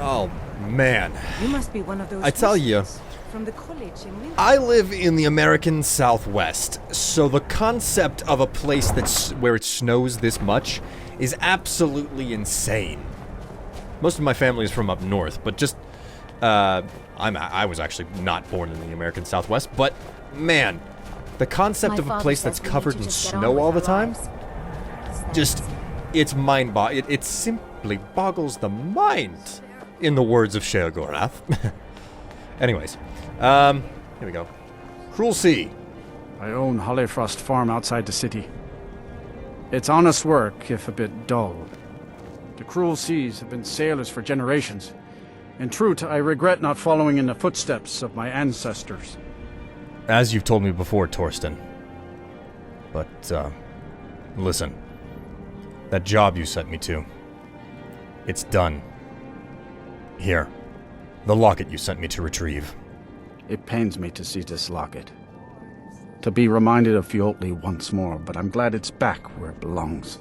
Oh, man. You must be one of those I tell you, from the college in Winter. I live in the American Southwest, so the concept of a place where it snows this much is absolutely insane. Most of my family is from up north, but just, I was actually not born in the American Southwest, but, man, the concept of a place that's covered in snow all the time, it's mind-boggling. It simply boggles the mind, in the words of Sheogorath. Anyways, here we go. Cruel Sea. I own Hollifrost Farm outside the city. It's honest work, if a bit dull. The Cruel Seas have been sailors for generations. In truth, I regret not following in the footsteps of my ancestors. As you've told me before, Torsten. But, listen. That job you sent me to. It's done. Here. The locket you sent me to retrieve. It pains me to see this locket. To be reminded of Fjotli once more, but I'm glad it's back where it belongs.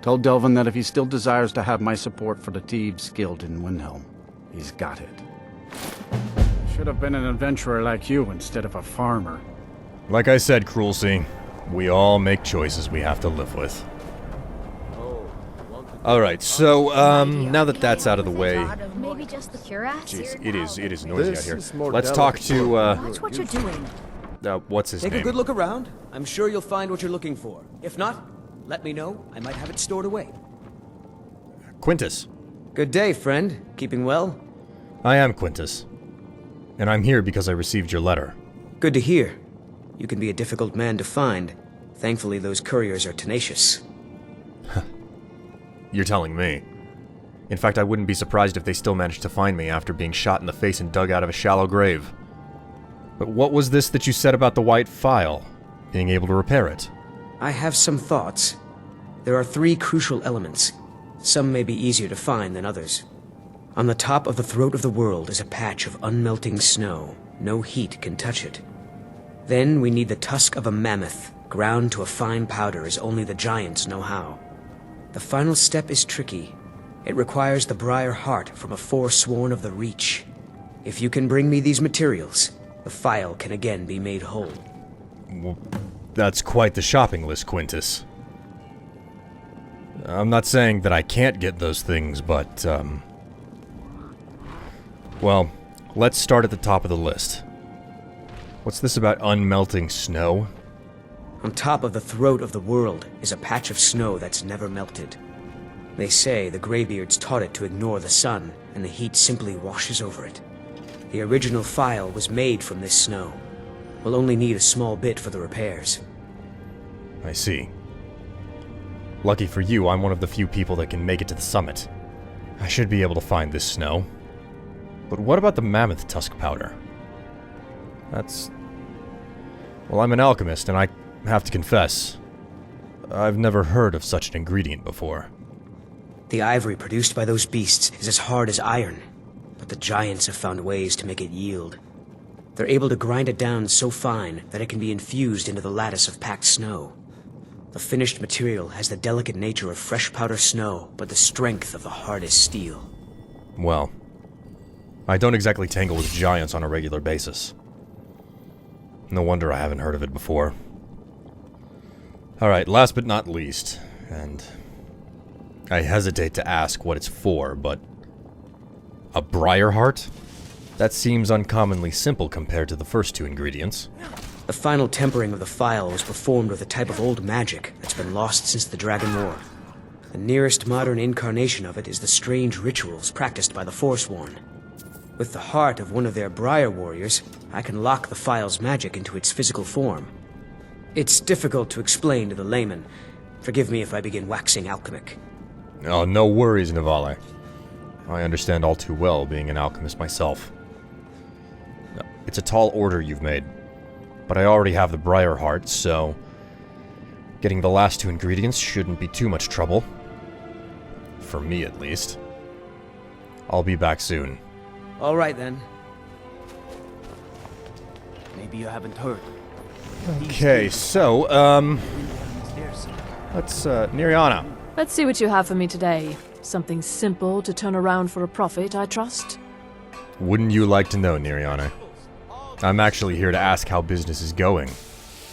Tell Delvin that if he still desires to have my support for the Thieves Guild in Windhelm, he's got it. Should have been an adventurer like you instead of a farmer. Like I said, Cruel Sea, we all make choices we have to live with. Alright, so, now that that's out of the way... Maybe just the cuirass? Jeez, it is noisy out here. Let's talk to, Watch what you're doing. what's his name? Take a good look around. I'm sure you'll find what you're looking for. If not, let me know. I might have it stored away. Quintus. Good day, friend. Keeping well? I am Quintus. And I'm here because I received your letter. Good to hear. You can be a difficult man to find. Thankfully, those couriers are tenacious. You're telling me. In fact, I wouldn't be surprised if they still managed to find me after being shot in the face and dug out of a shallow grave. But what was this that you said about the White Phial? Being able to repair it? I have some thoughts. There are 3 crucial elements. Some may be easier to find than others. On the top of the throat of the world is a patch of unmelting snow. No heat can touch it. Then we need the tusk of a mammoth, ground to a fine powder as only the giants know how. The final step is tricky. It requires the briar heart from a forsworn of the Reach. If you can bring me these materials, the phial can again be made whole. Well, that's quite the shopping list, Quintus. I'm not saying that I can't get those things, but, well, let's start at the top of the list. What's this about unmelting snow? On top of the throat of the world is a patch of snow that's never melted. They say the Greybeards taught it to ignore the sun, and the heat simply washes over it. The original phial was made from this snow. We'll only need a small bit for the repairs. I see. Lucky for you, I'm one of the few people that can make it to the summit. I should be able to find this snow. But what about the mammoth tusk powder? Well, I'm an alchemist, and I have to confess, I've never heard of such an ingredient before. The ivory produced by those beasts is as hard as iron, but the giants have found ways to make it yield. They're able to grind it down so fine that it can be infused into the lattice of packed snow. The finished material has the delicate nature of fresh powder snow, but the strength of the hardest steel. Well, I don't exactly tangle with giants on a regular basis. No wonder I haven't heard of it before. Alright, last but not least, and I hesitate to ask what it's for, but a briar heart? That seems uncommonly simple compared to the first 2 ingredients. The final tempering of the phial was performed with a type of old magic that's been lost since the Dragon War. The nearest modern incarnation of it is the strange rituals practiced by the Forsworn. With the heart of one of their briar warriors, I can lock the phial's magic into its physical form. It's difficult to explain to the layman. Forgive me if I begin waxing alchemic. Oh, no worries, Navale. I understand all too well, being an alchemist myself. It's a tall order you've made, but I already have the briar heart, so getting the last 2 ingredients shouldn't be too much trouble. For me, at least. I'll be back soon. All right, then. Maybe you haven't heard. Okay, so, let's, Niriana. Let's see what you have for me today. Something simple to turn around for a profit, I trust? Wouldn't you like to know, Niriana? I'm actually here to ask how business is going.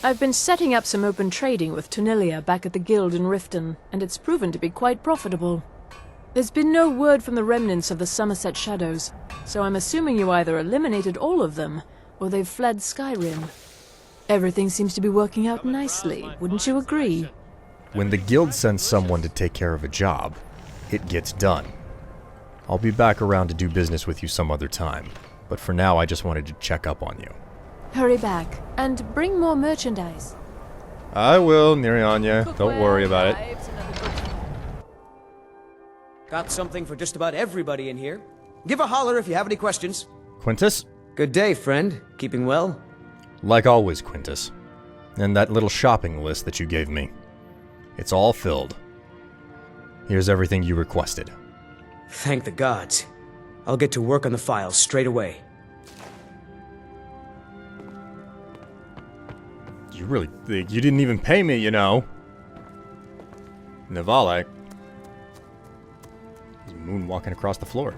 I've been setting up some open trading with Tonilia back at the guild in Riften, and it's proven to be quite profitable. There's been no word from the remnants of the Somerset Shadows, so I'm assuming you either eliminated all of them, or they've fled Skyrim. Everything seems to be working out nicely, wouldn't you agree? When the guild sends someone to take care of a job, it gets done. I'll be back around to do business with you some other time, but for now I just wanted to check up on you. Hurry back, and bring more merchandise. I will, Nirianya. Don't worry about it. Got something for just about everybody in here. Give a holler if you have any questions. Quintus? Good day, friend. Keeping well? Like always, Quintus. And that little shopping list that you gave me. It's all filled. Here's everything you requested. Thank the gods. I'll get to work on the files straight away. You really think you didn't even pay me, you know? Navale. He's moonwalking across the floor.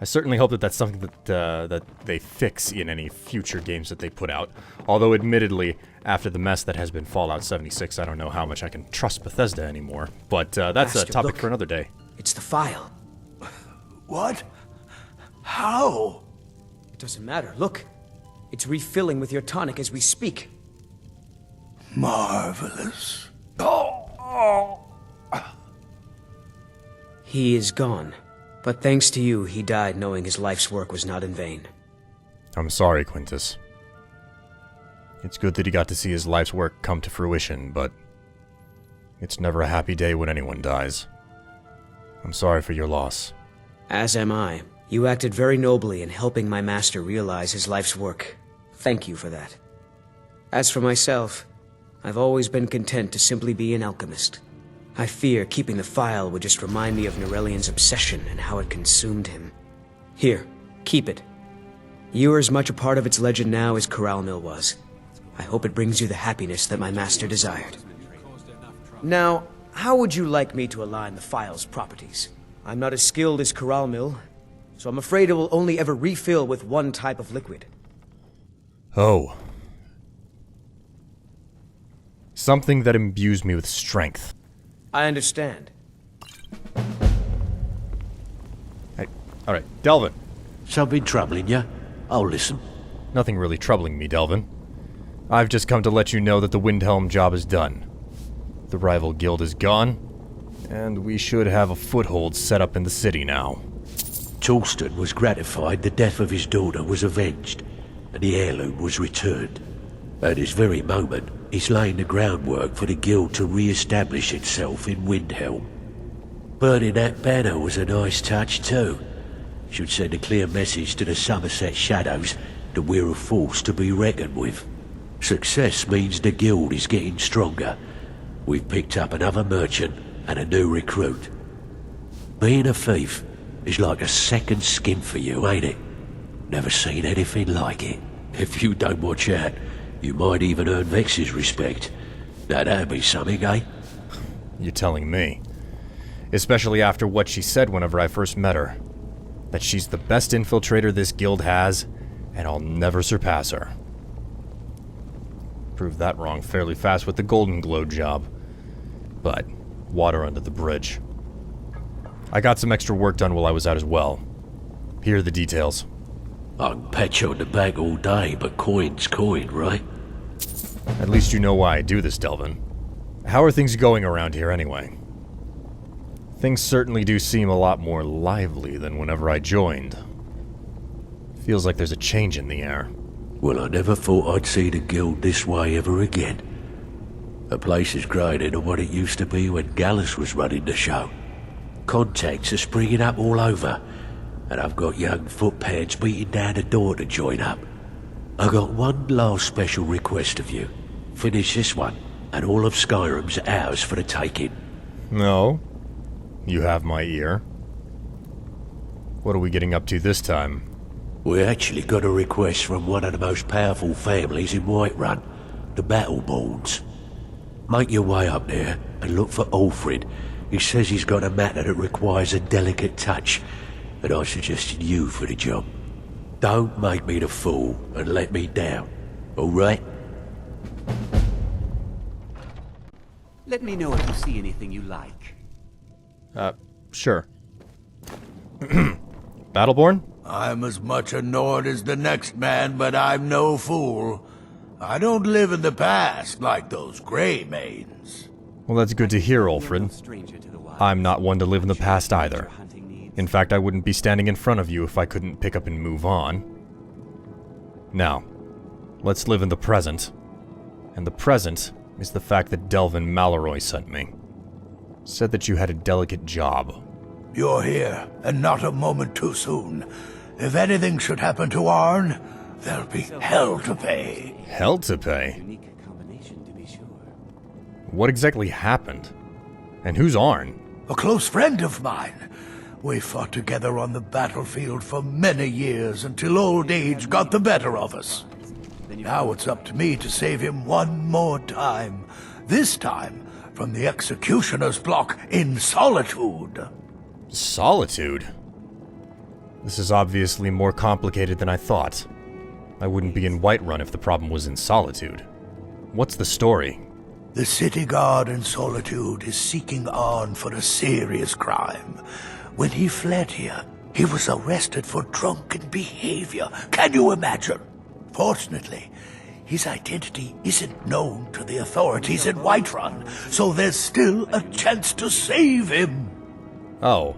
I certainly hope that that's something that they fix in any future games that they put out. Although, admittedly, after the mess that has been Fallout 76, I don't know how much I can trust Bethesda anymore. But that's a Master, topic look. for another day. It's the file. What? How? It doesn't matter. Look. It's refilling with your tonic as we speak. Marvelous. He is gone. But thanks to you, he died knowing his life's work was not in vain. I'm sorry, Quintus. It's good that he got to see his life's work come to fruition, but it's never a happy day when anyone dies. I'm sorry for your loss. As am I. You acted very nobly in helping my master realize his life's work. Thank you for that. As for myself, I've always been content to simply be an alchemist. I fear keeping the file would just remind me of Nerelian's obsession and how it consumed him. Here, keep it. You are as much a part of its legend now as Corral Mill was. I hope it brings you the happiness that my master desired. Now, how would you like me to align the file's properties? I'm not as skilled as Corral Mill, so I'm afraid it will only ever refill with one type of liquid. Oh. Something that imbues me with strength. I understand. Hey, alright, Delvin. Something troubling you? I'll listen. Nothing really troubling me, Delvin. I've just come to let you know that the Windhelm job is done. The rival guild is gone, and we should have a foothold set up in the city now. Torsten was gratified the death of his daughter was avenged, and the heirloom was returned. At this very moment, he's laying the groundwork for the guild to re-establish itself in Windhelm. Burning that banner was a nice touch too. Should send a clear message to the Somerset Shadows that we're a force to be reckoned with. Success means the guild is getting stronger. We've picked up another merchant and a new recruit. Being a thief is like a second skin for you, ain't it? Never seen anything like it. If you don't watch out, you might even earn Vex's respect. Now that'd be something, eh? You're telling me. Especially after what she said whenever I first met her. That she's the best infiltrator this guild has, and I'll never surpass her. Proved that wrong fairly fast with the Golden Glow job. But, water under the bridge. I got some extra work done while I was out as well. Here are the details. I can pat you on the back all day, but coin's coin, right? At least you know why I do this, Delvin. How are things going around here anyway? Things certainly do seem a lot more lively than whenever I joined. Feels like there's a change in the air. Well, I never thought I'd see the guild this way ever again. The place is growing into what it used to be when Gallus was running the show. Contacts are springing up all over, and I've got young footpads beating down the door to join up. I got one last special request of you. Finish this one, and all of Skyrim's ours for the taking. No. You have my ear. What are we getting up to this time? We actually got a request from one of the most powerful families in Whiterun, the Battleborns. Make your way up there and look for Ulfrid, He says he's got a matter that requires a delicate touch, and I suggested you for the job. Don't make me the fool and let me down, all right? Let me know if you see anything you like. Sure. Battleborn? I'm as much a Nord as the next man, but I'm no fool. I don't live in the past like those Grey Mains. Well, that's good to hear, Ulfrid. I'm not one to live in the past either. In fact, I wouldn't be standing in front of you if I couldn't pick up and move on. Now, let's live in the present. And the present is the fact that Delvin Mallory sent me. Said that you had a delicate job. You're here, and not a moment too soon. If anything should happen to Arn, there'll be hell to pay. Hell to pay? What exactly happened? And who's Arn? A close friend of mine. We fought together on the battlefield for many years until old age got the better of us. Now it's up to me to save him one more time. This time from the executioner's block in Solitude. Solitude? This is obviously more complicated than I thought. I wouldn't be in Whiterun if the problem was in Solitude. What's the story? The city guard in Solitude is seeking Arn for a serious crime. When he fled here, he was arrested for drunken behavior. Can you imagine? Fortunately, his identity isn't known to the authorities in Whiterun, so there's still a chance to save him. Oh,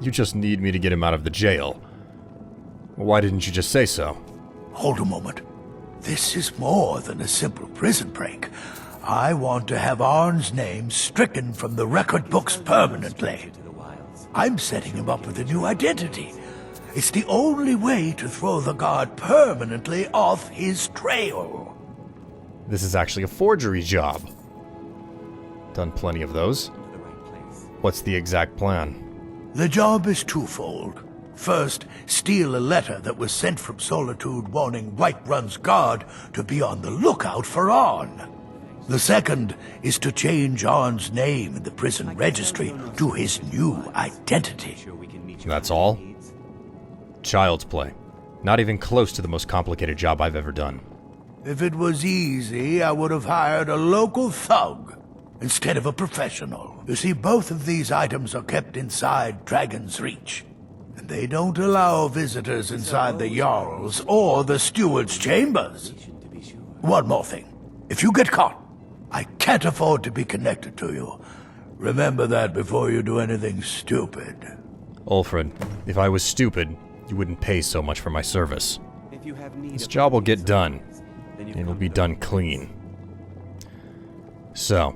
you just need me to get him out of the jail. Why didn't you just say so? Hold a moment. This is more than a simple prison break. I want to have Arn's name stricken from the record books permanently. I'm setting him up with a new identity. It's the only way to throw the guard permanently off his trail. This is actually a forgery job. Done plenty of those. What's the exact plan? The job is twofold. First, steal a letter that was sent from Solitude warning Whiterun's guard to be on the lookout for Arn. The second is to change Arn's name in the prison registry to his new identity. That's all? Child's play. Not even close to the most complicated job I've ever done. If it was easy, I would have hired a local thug instead of a professional. You see, both of these items are kept inside Dragon's Reach, and they don't allow visitors inside the Jarl's or the Steward's chambers. One more thing. If you get caught, I can't afford to be connected to you. Remember that before you do anything stupid. Ulfrid, if I was stupid, you wouldn't pay so much for my service. This job will get done. It'll be done clean. So,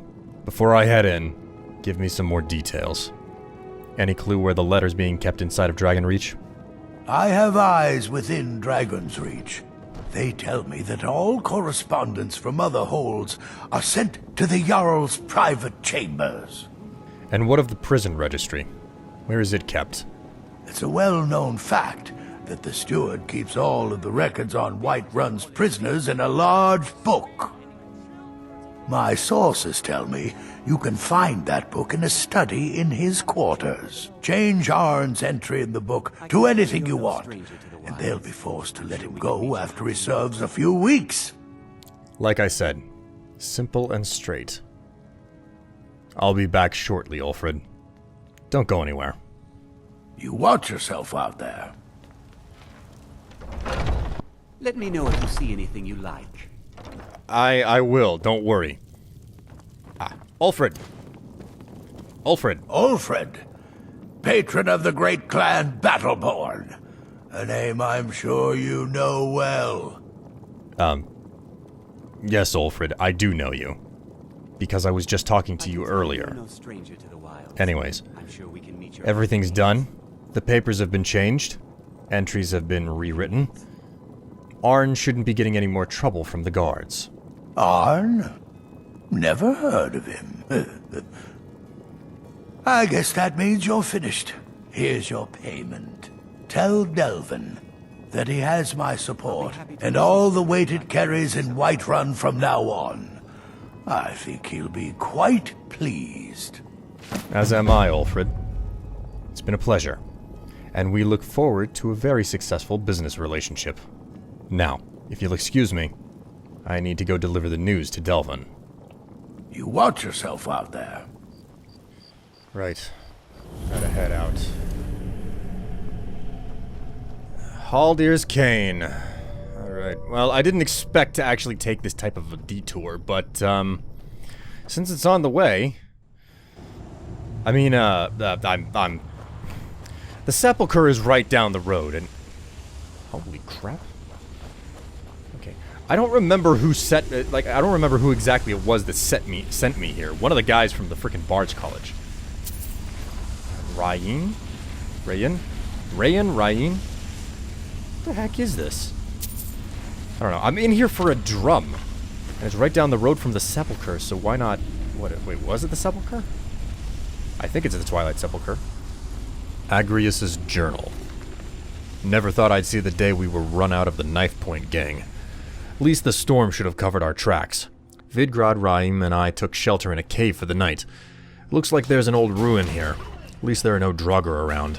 before I head in, give me some more details. Any clue where the letter's being kept inside of Dragon Reach? I have eyes within Dragon's Reach. They tell me that all correspondence from other holds are sent to the Jarl's private chambers. And what of the prison registry? Where is it kept? It's a well-known fact that the steward keeps all of the records on Whiterun's prisoners in a large book. My sources tell me you can find that book in a study in his quarters. Change Arn's entry in the book to anything you want, and they'll be forced to let him go after he serves a few weeks. Like I said, simple and straight. I'll be back shortly, Ulfrid. Don't go anywhere. You watch yourself out there. Let me know if you see anything you like. I will, don't worry. Ulfrid! Ulfrid! Ulfrid, patron of the great clan Battleborn. A name I'm sure you know well. Yes, Ulfrid, I do know you. Because I was just talking to you earlier. Anyways, everything's done. The papers have been changed. Entries have been rewritten. Arn shouldn't be getting any more trouble from the guards. Arn? Never heard of him. I guess that means you're finished. Here's your payment. Tell Delvin that he has my support and all the weight it carries in Whiterun from now on. I think he'll be quite pleased. As am I, Ulfred. It's been a pleasure, and we look forward to a very successful business relationship. Now, if you'll excuse me, I need to go deliver the news to Delvin. You watch yourself out there. Right. Gotta head out. Halldir's Cairn. Alright, well, I didn't expect to actually take this type of a detour, but, since it's on the way... I mean, the sepulcher is right down the road, and... Holy crap. Okay. I don't remember who I don't remember who exactly it was that sent me here. One of the guys from the frickin' Bard's College. Ryan? What the heck is this? I don't know. I'm in here for a drum. And it's right down the road from the sepulcher, so why not... Wait, was it the sepulcher? I think it's the Twilight Sepulcher. Agrius's Journal. Never thought I'd see the day we were run out of the Knife Point gang. At least the storm should have covered our tracks. Vidgrad, Raim, and I took shelter in a cave for the night. Looks like there's an old ruin here. At least there are no Draugr around.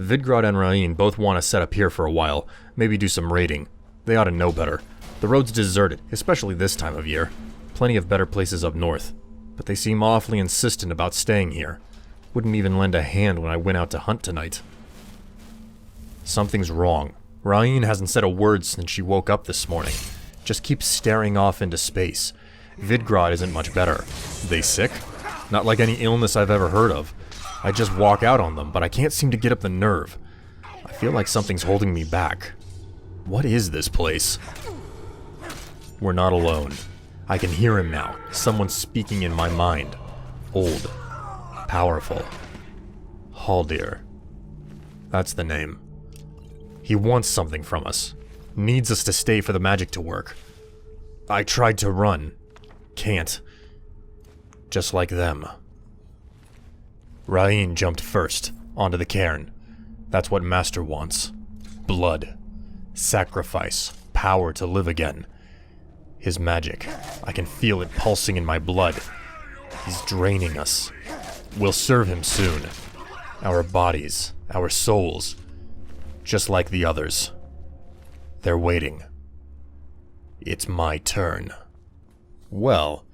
Vidgrad and Raim both want to set up here for a while, maybe do some raiding. They ought to know better. The road's deserted, especially this time of year. Plenty of better places up north. But they seem awfully insistent about staying here. Wouldn't even lend a hand when I went out to hunt tonight. Something's wrong. Rain hasn't said a word since she woke up this morning. Just keeps staring off into space. Vidgrad isn't much better. They sick? Not like any illness I've ever heard of. I just walk out on them, but I can't seem to get up the nerve. I feel like something's holding me back. What is this place? We're not alone. I can hear him now. Someone's speaking in my mind. Old. Powerful. Halldir. That's the name. He wants something from us. Needs us to stay for the magic to work. I tried to run. Can't. Just like them. Rain jumped first, onto the cairn. That's what Master wants. Blood. Sacrifice. Power to live again. His magic. I can feel it pulsing in my blood. He's draining us. We'll serve him soon. Our bodies. Our souls. Just like the others. They're waiting. It's my turn. Well,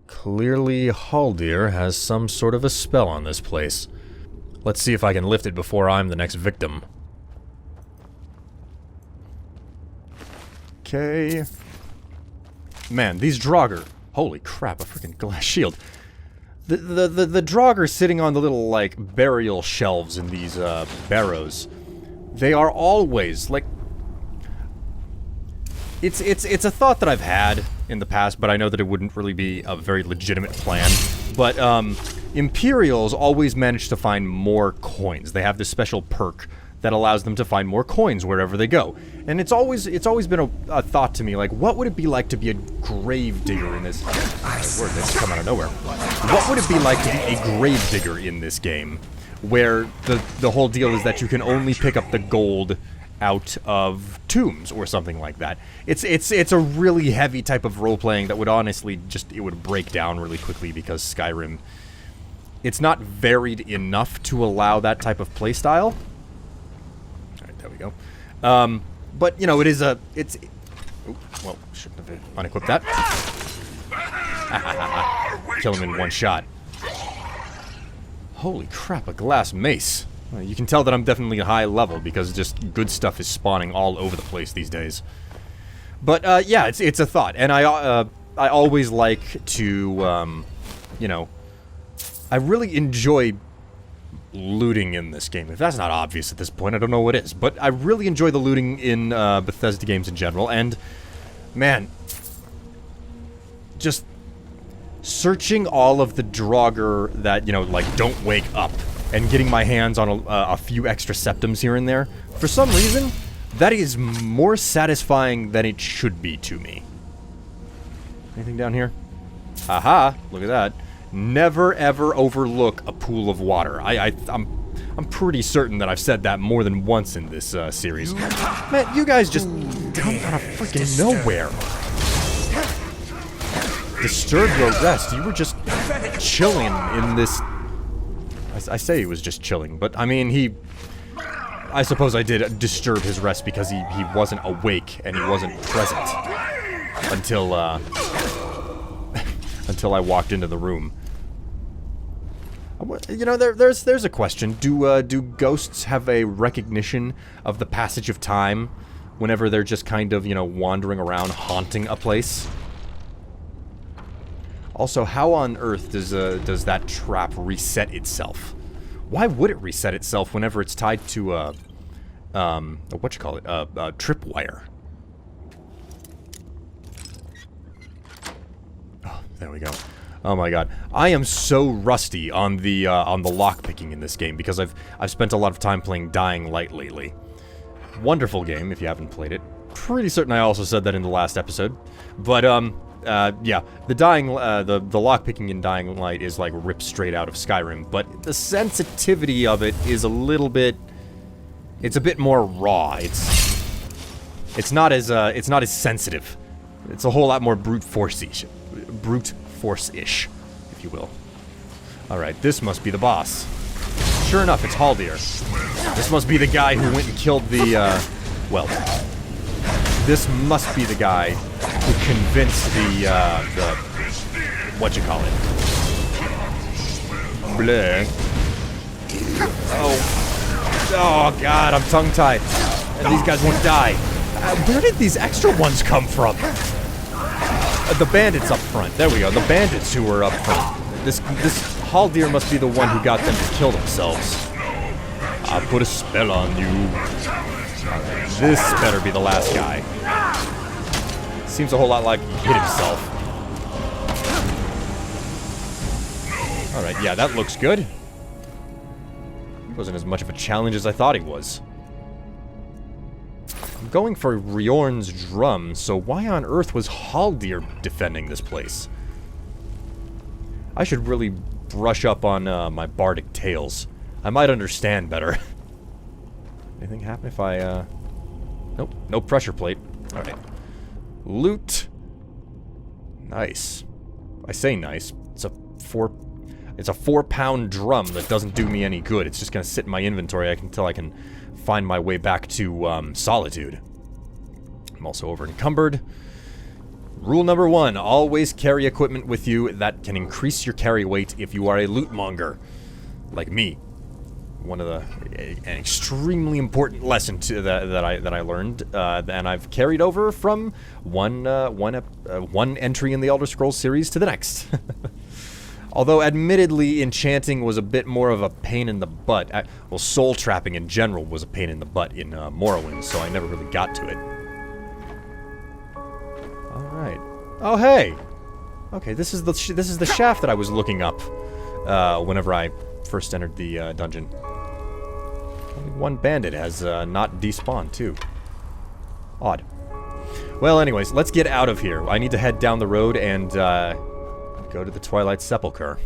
clearly Halldir has some sort of a spell on this place. Let's see if I can lift it before I'm the next victim. Okay. Man, these Draugr. Holy crap, a freaking glass shield. The Draugr sitting on the little, like, burial shelves in these, barrows. They are always, like... It's a thought that I've had in the past, but I know that it wouldn't really be a very legitimate plan. But, Imperials always manage to find more coins. They have this special perk that allows them to find more coins wherever they go. And it's always been a thought to me, like, what would it be like to be a grave digger in this... Word, that's come out of nowhere. What would it be like to be a grave digger in this game? Where the whole deal is that you can only pick up the gold out of tombs or something like that. It's a really heavy type of role-playing that would honestly it would break down really quickly because Skyrim, it's not varied enough to allow that type of playstyle. Alright, there we go. But, you know, well, shouldn't have unequipped that. Kill him in one shot. Holy crap, a glass mace. You can tell that I'm definitely a high level because just good stuff is spawning all over the place these days. But, yeah, it's a thought. And I always like to, you know, I really enjoy looting in this game. If that's not obvious at this point, I don't know what is. But I really enjoy the looting in Bethesda games in general. And, man, just searching all of the Draugr that, you know, like, don't wake up, and getting my hands on a few extra septums here and there, for some reason, that is more satisfying than it should be to me. Anything down here? Aha! Look at that. Never ever overlook a pool of water. I'm pretty certain that I've said that more than once in this series. Man, you guys just come out of freaking nowhere. Disturb your rest. You were just chilling in this... I say he was just chilling, but I mean, I suppose I did disturb his rest because he wasn't awake and he wasn't present until, until I walked into the room. You know, there's a question. Do ghosts have a recognition of the passage of time whenever they're just kind of, you know, wandering around, haunting a place? Also, how on earth does that trap reset itself? Why would it reset itself whenever it's tied to a tripwire? Oh, there we go. Oh my god, I am so rusty on the lockpicking in this game because I've spent a lot of time playing Dying Light lately. Wonderful game if you haven't played it. Pretty certain I also said that in the last episode, but yeah, the lockpicking in Dying Light is like ripped straight out of Skyrim, but the sensitivity of it is a little bit. It's a bit more raw. It's not as sensitive. It's a whole lot more brute force-ish, if you will. All right, this must be the boss. Sure enough, it's Halldir. This must be the guy who went and killed the. Well, this must be the guy who convinced the whatchamacallit. Bleh. Oh god, I'm tongue-tied. And these guys won't die. Where did these extra ones come from? The bandits up front. There we go. The bandits who were up front. This Halldir must be the one who got them to kill themselves. I put a spell on you. This better be the last guy. Seems a whole lot like he hit himself. Alright, yeah, that looks good. He wasn't as much of a challenge as I thought he was. I'm going for Riorn's drum, so why on earth was Halldir defending this place? I should really brush up on my bardic tales. I might understand better. Anything happen if I, Nope, no pressure plate. Alright. Loot. Nice. I say nice. It's a 4-pound drum that doesn't do me any good. It's just gonna sit in my inventory until I can find my way back to, Solitude. I'm also over encumbered. Rule number 1, always carry equipment with you that can increase your carry weight if you are a loot monger. Like me. One of an extremely important lesson that I learned, and I've carried over from one entry in the Elder Scrolls series to the next. Although, admittedly, enchanting was a bit more of a pain in the butt. Well, soul trapping in general was a pain in the butt in Morrowind, so I never really got to it. All right. Oh, hey. Okay, this is the shaft that I was looking up whenever I first entered the dungeon. Only one bandit has not despawned, too. Odd. Well, anyways, let's get out of here. I need to head down the road and go to the Twilight Sepulchre.